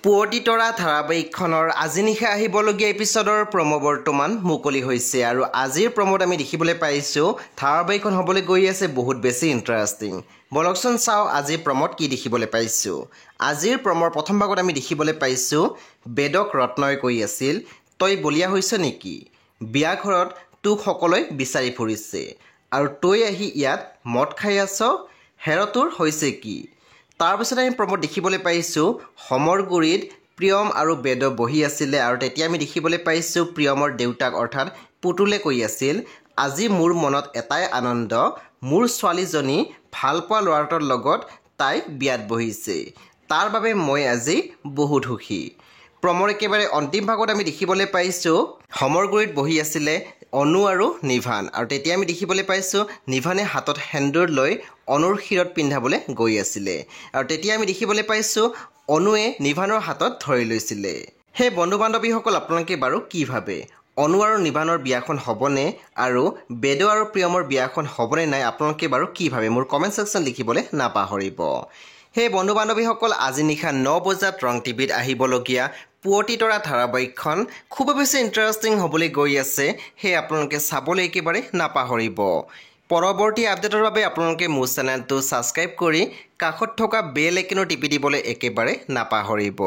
পুৱতি তৰা ধাৰাবাহিকখনৰ আজি নিশা আহিবলগীয়া এপিছডৰ প্ৰমো বৰ্তমান মুকলি হৈছে আৰু আজিৰ প্ৰমোত আমি দেখিবলৈ পাইছোঁ ধাৰাবাহিকখন হ'বলৈ গৈ আছে বহুত বেছি ইণ্টাৰেষ্টিং। বলকচোন চাওঁ আজিৰ প্ৰমোত কি দেখিবলৈ পাইছোঁ। আজিৰ প্ৰমোৰ প্ৰথম ভাগত আমি দেখিবলৈ পাইছোঁ বেদক ৰত্নই কৈ আছিল, তই বলিয়া হৈছ নেকি? বিয়া ঘৰত তোক সকলোৱে বিচাৰি ফুৰিছে আৰু তই আহি ইয়াত মদ খাই আছ, হেৰটোৰ হৈছে কি? তাৰপিছত আমি প্ৰমোত দেখিবলৈ পাইছোঁ হোমৰ গুৰিত প্ৰিয়ম আৰু বেদ বহি আছিলে আৰু তেতিয়া আমি দেখিবলৈ পাইছোঁ প্ৰিয়মৰ দেউতাক অৰ্থাৎ পুতুলে কৈ আছিল, আজি মোৰ মনত এটাই আনন্দ, মোৰ ছোৱালীজনী ভালপোৱা ল'ৰাটোৰ লগত তাই বিয়াত বহিছে, তাৰ বাবে মই আজি বহুত সুখী। প্ৰমৰ একেবাৰে অন্তিম ভাগত আমি দেখিবলৈ পাইছোঁ হোমৰ গুৰিত বহি আছিলে অনু আৰু নিভান আৰু তেতিয়া আমি দেখিবলৈ পাইছোঁ নিভানে হাতত সেন্দুৰ লৈ অনুৰ শিৰত পিন্ধাবলৈ গৈ আছিলে আৰু তেতিয়া আমি দেখিবলৈ পাইছোঁ অনুৱে নিভানৰ হাতত ধৰি লৈছিলে। সেই বন্ধু বান্ধৱীসকল আপোনালোকে বাৰু কি ভাবে? অনু আৰু নিভানৰ বিয়াখন হ'বনে আৰু বেদ আৰু প্ৰিয়মৰ বিয়াখন হ'বনে নাই আপোনালোকে বাৰু কি ভাবে? মোৰ কমেণ্ট ছেকশ্যন লিখিবলৈ নাপাহৰিব। সেই বন্ধু বান্ধৱীসকল আজি নিশা 9 বজাত ৰং টিভিত আহিবলগীয়া পুৱতি তৰা ধাৰাবাহিকখন খুব বেছি ইণ্টাৰেষ্টিং হ'বলৈ গৈ আছে, সেয়ে আপোনালোকে চাবলৈ একেবাৰে নাপাহৰিব। পৰৱৰ্তী আপডেটৰ বাবে আপোনালোকে মোৰ চেনেলটো ছাবস্ক্ৰাইব কৰি কাষত থকা বেল আইকনো টিপি দিবলৈ একেবাৰে নাপাহৰিব।